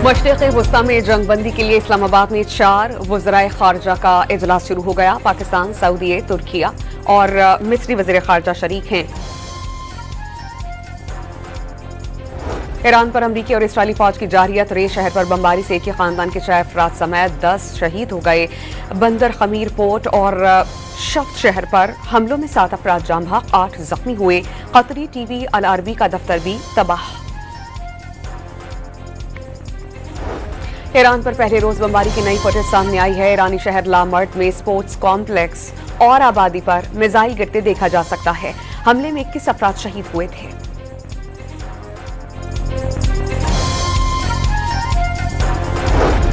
मशरिक़ वस्ता में जंगबंदी के लिए इस्लामाबाद में 4 वज़राए ख़ारजा का इजलास शुरू हो गया। पाकिस्तान, सऊदी, तुर्किया और मिस्री वज़ीर ख़ारजा शरीक हैं। ईरान पर अमरीकी और इसराइली फौज की जारियत। रे शहर पर बमबारी से एक ही खानदान के 6 अफराद समेत 10 शहीद हो गए। बंदर खमीर पोर्ट और शफ्त शहर पर हमलों में 7 अफराद जाम बहक, 8 जख्मी हुए। कतरी टीवी अल अरबी का दफ्तर भी तबाह। ईरान पर पहले रोज बमबारी की नई फुटेज सामने आई है। ईरानी शहर लामर्ट में स्पोर्ट्स कॉम्प्लेक्स और आबादी पर मिसाइल गिरते देखा जा सकता है। हमले में 21 अफराद शहीद हुए थे।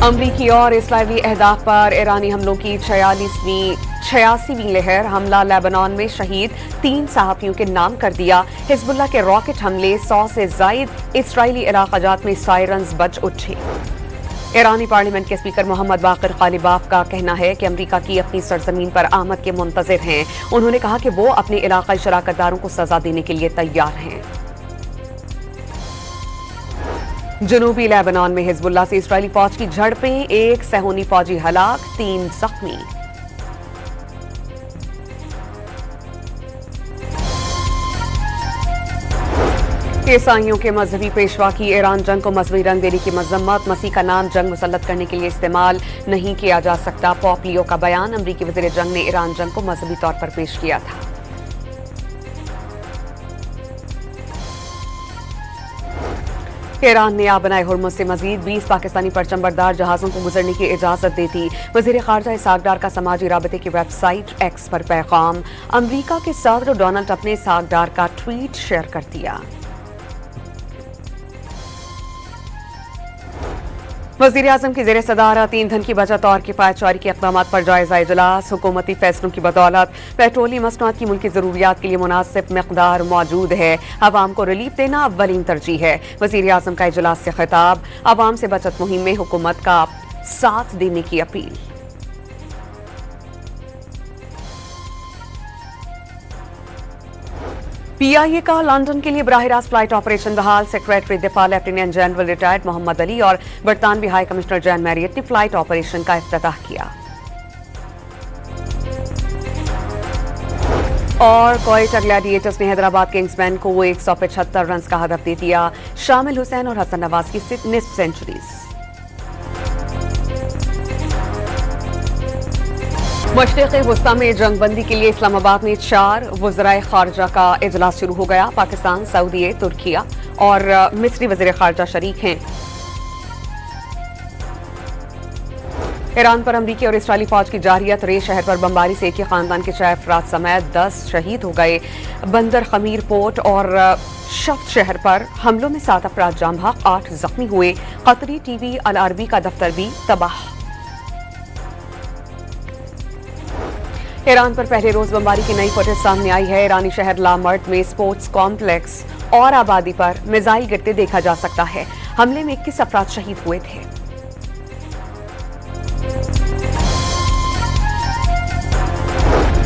अमरीकी और इस्राइली अहदाफ पर ईरानी हमलों की 86वीं लहर। हमला लेबनान में शहीद 3 सहाफियों के नाम कर दिया। हिजबुल्लाह के रॉकेट हमले, 100 से जायद इस्राइली इलाकाजात में सायरन्स बज उठे। ईरानी पार्लियामेंट के स्पीकर मोहम्मद बाकिर कालिबाफ का कहना है कि अमरीका की अपनी सरजमीन पर आमद के मुंतजिर हैं। उन्होंने कहा कि वो अपने इलाकाई शराकतदारों को सजा देने के लिए तैयार हैं। जनूबी लेबनान में हिजबुल्लाह से इस्राइली फौज की झड़पें, 1 सहूनी फौजी हलाक, 3 जख्मी। ईसाइयों के मजहबी पेशवा की ईरान जंग को मजहबी रंग देने की मजम्मत। मसीह का नाम जंग मुसल्लत करने के लिए इस्तेमाल नहीं किया जा सकता। पोप लियो का बयान। अमरीकी वज़ीर जंग ने ईरान जंग को मजहबी तौर पर पेश किया था। ईरान ने आबनाए हुर्मुज़ से मजीद 20 पाकिस्तानी परचमबरदार जहाजों को गुजरने की इजाजत दे दी। वज़ीर ख़ारजा इसहाक डार का समाजी राबते की वेबसाइट एक्स पर पैगाम। अमरीका के सदर डोनाल्ड ट्रंप ने इसहाक डार का ट्वीट शेयर कर दिया। वज़ीर आज़म की ज़ेर सदारत ईंधन की बचत और किफ़ायतशारी के इक़दामात पर जायज़ा इजलास। हुकूमती फैसलों की बदौलत पेट्रोलियम मसनूआत की मुल्की ज़रूरियात के लिए मुनासिब मिक़दार मौजूद है। अवाम को रिलीफ देना अव्वलीन तरजीह है। वज़ीर आज़म का इजलास से खिताब। अवाम से बचत मुहिम में हुकूमत का साथ देने की अपील। पीआईए का लंदन के लिए बराह रास्त फ्लाइट ऑपरेशन बहाल। सेक्रेटरी दिफा lieutenant general retired Mohammad Ali और बरतानवी हाई कमिश्नर जैन मैरियट ने फ्लाइट ऑपरेशन का इफ्तिताह किया। और कोयटा ग्लैडिएटर्स ने हैदराबाद किंग्समैन को 175 रन का हदफ दे दिया। शामिल हुसैन और हसन नवाज की निस्फ सेंचुरीज। मशरिक़ वस्ता में जंगबंदी के लिए इस्लामाबाद में 4 वज़राए ख़ारजा का इजलास शुरू हो गया। पाकिस्तान, सऊदी, तुर्किया और मिस्री वज़ीर ख़ारजा शरीक हैं। ईरान पर अमरीकी और इसराइली फौज की जारियत। रे शहर पर बमबारी से एक ही खानदान के 6 अफराद समेत 10 शहीद हो गए। बंदर खमीर पोर्ट और शफ्त शहर पर हमलों में 7 अफराद जाम बहक, 8 जख्मी हुए। कतरी टीवी अल अरबी का दफ्तर भी तबाह। ईरान पर पहले रोज बमबारी की नई फुटेज सामने आई है। ईरानी शहर लामर्ट में स्पोर्ट्स कॉम्प्लेक्स और आबादी पर मिसाइल गिरते देखा जा सकता है। हमले में 21 अफराद शहीद हुए थे।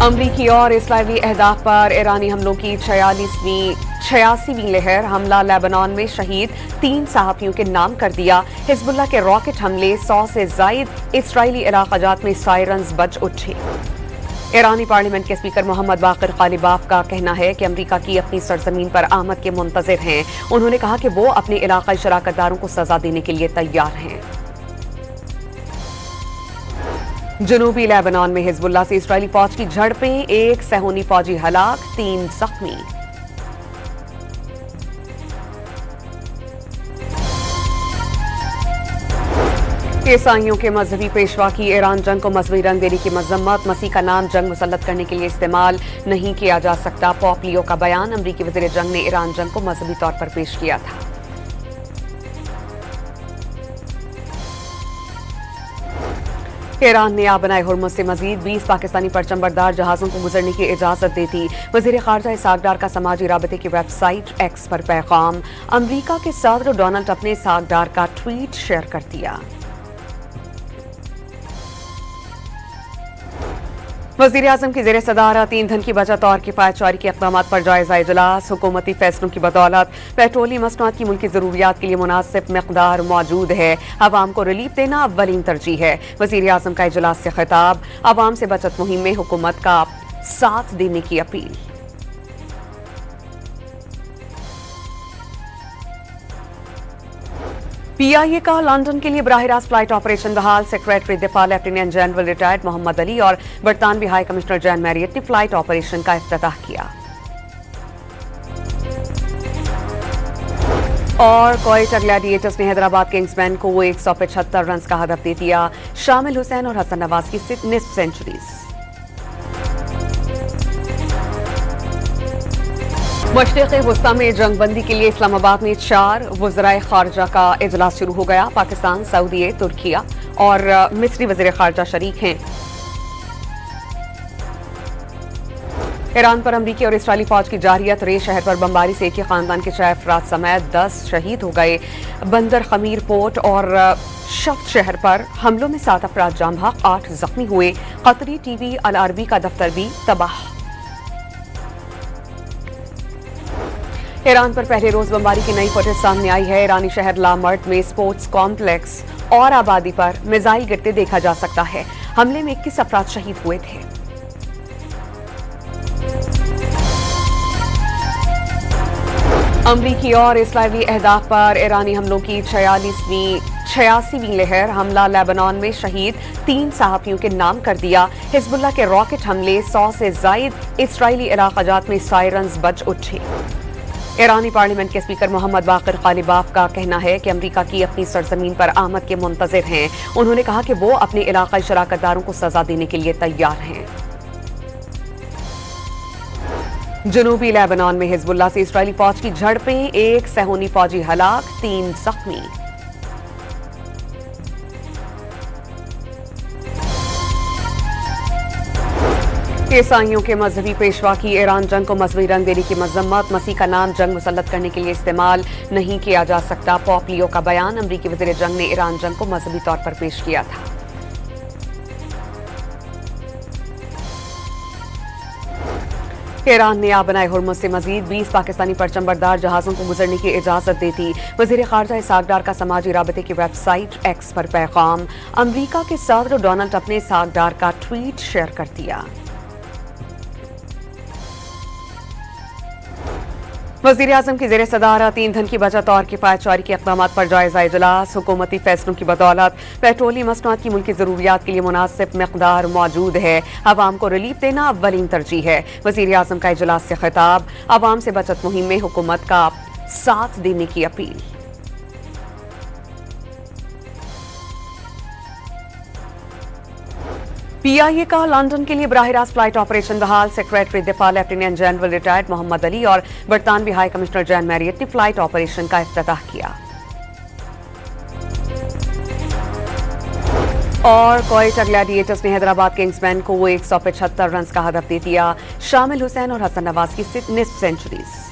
अमरीकी और इस्राइली अहदाफ पर ईरानी हमलों की 86वीं लहर। हमला लेबनान में शहीद 3 सहाफियों के नाम कर दिया। हिजबुल्लाह के रॉकेट हमले, 100 से जायद इस्राइली इलाकाजात में सायरन्स बज उठे। ईरानी पार्लियामेंट के स्पीकर मोहम्मद बाकिर कालिबाफ का कहना है कि अमरीका की अपनी सरजमीन पर आमद के मुंतजिर हैं। उन्होंने कहा कि वो अपने इलाकाई शराकतदारों को सजा देने के लिए तैयार हैं। जनूबी लेबनान में हिजबुल्लाह से इस्राइली फौज की झड़पें, 1 सहूनी फौजी हलाक, 3 जख्मी। ईसाइयों के मजहबी पेशवा की ईरान जंग को मजहबी रंग देने की मजम्मत। मसीह का नाम जंग मुसल्लत करने के लिए इस्तेमाल नहीं किया जा सकता। पोप लियो का बयान। अमरीकी वज़ीर जंग ने ईरान जंग को मजहबी तौर पर पेश किया था। ईरान ने आबनाए हुर्मुज़ से मजीद 20 पाकिस्तानी परचमबरदार जहाजों को गुजरने की इजाजत दे दी। वज़ीर ख़ारजा इसहाक डार का समाजी राबते की वेबसाइट एक्स पर पैगाम। अमरीका के सदर डोनाल्ड ट्रंप ने इसहाक डार का ट्वीट शेयर कर दिया। वज़ीर आज़म की ज़ेर सदारत ईंधन की बचत और किफ़ायत जारी के इक़दाम पर जायज़ा इजलास। हुकूमती फ़ैसलों की बदौलत पेट्रोलियम मसनूआत की मुल्की ज़रूरियात के लिए मुनासिब मकदार मौजूद है। अवाम को रिलीफ देना अव्वलीन तरजीह है। वज़ीर आज़म का इजलास से खिताब। अवाम से बचत मुहिम में हुकूमत का साथ देने की अपील। PIA का लंदन के लिए बराह रास्त फ्लाइट ऑपरेशन बहाल। सेक्रेटरी दिफा lieutenant general retired Mohammad Ali और बरतानवी हाई कमिश्नर जैन मैरियट ने फ्लाइट ऑपरेशन का इफ्तिताह किया। और क्वेटा ग्लैडिएटर्स ने हैदराबाद किंग्समैन को 175 रन का हदफ दे दिया। शामिल हुसैन और हसन नवाज की निस्फ सेंचुरीज। मशरिक़ वस्ता में जंगबंदी के लिए इस्लामाबाद में 4 वज़राए खारजा का इजलास शुरू हो गया। पाकिस्तान, सऊदी, तुर्किया और मिस्री वज़ीर खारजा शरीक हैं। ईरान पर अमरीकी और इसराइली फौज की जारियत। रे शहर पर बमबारी से एक ही खानदान के 6 अफराद समेत 10 शहीद हो गए। बंदर खमीर पोर्ट और शफ्त शहर पर हमलों में 7 अफराद जाम बहक, 8 जख्मी हुए। कतरी टीवी अल अरबी का दफ्तर भी तबाह। ईरान पर पहले रोज बमबारी की नई फुटेज सामने आई है। ईरानी शहर लामर्ट में स्पोर्ट्स कॉम्प्लेक्स और आबादी पर मिसाइल गिरते देखा जा सकता है। हमले में 21 अफराद शहीद हुए थे। अमरीकी और इस्राइली अहदाफ पर ईरानी हमलों की 86वीं लहर। हमला लेबनान में शहीद 3 सहाफियों के नाम कर दिया। हिजबुल्लाह के रॉकेट हमले। 100 से जायद इस्राइली इलाकाजात में सायरन्स बज उठे। ईरानी पार्लियामेंट के स्पीकर मोहम्मद बाकिर कालिबाफ का कहना है कि अमेरिका की अपनी सरजमीन पर आमद के मुंतजिर हैं। उन्होंने कहा कि वो अपने इलाकाई शराकतदारों को सजा देने के लिए तैयार हैं। जनूबी लेबनान में हिजबुल्लाह से इस्राइली फौज की झड़पें। 1 सहूनी फौजी हलाक, 3 जख्मी। ईसाइयों के मजहबी पेशवा की ईरान जंग को मजहबी रंग देने की मजम्मत। मसीह का नाम जंग मुसल्लत करने के लिए इस्तेमाल नहीं किया जा सकता। पोप लियो का बयान। अमरीकी वज़ीर जंग ने ईरान जंग को मजहबी तौर पर पेश किया था। ईरान ने आबनाए हुर्मुज़ से मजीद 20 पाकिस्तानी परचमबरदार जहाजों को गुजरने की इजाजत दे दी। वज़ीर खारजा इसहाक डार का समाजी राबते की वेबसाइट एक्स पर पैगाम। अमरीका के सदर डोनाल्ड ट्रंप ने इसहाक डार का ट्वीट शेयर कर दिया। वज़ीर आज़म की ज़ेर सदारत ईंधन की बचत और किफ़ायत जारी के इक़दाम पर जायज़ा इजलास। हुकूमती फ़ैसलों की बदौलत पेट्रोलियम मसनूआत की मुल्की ज़रूरियात के लिए मुनासिब मकदार मौजूद है। अवाम को रिलीफ देना अव्वलीन तरजीह है। वज़ीर आज़म का इजलास से खिताब। अवाम से बचत मुहिम में हुकूमत का साथ देने की अपील। PIA का लंदन के लिए बराह रास्त फ्लाइट ऑपरेशन बहाल। सेक्रेटरी दिफा lieutenant general retired Mohammad Ali और बरतानवी हाई कमिश्नर जैन मैरियट ने फ्लाइट ऑपरेशन का इफ्तिताह किया। और क्वेटा ग्लैडिएटर्स ने हैदराबाद किंग्समैन को 175 रन का हदफ दे दिया। शामिल हुसैन और हसन नवाज की निस्फ सेंचुरीज।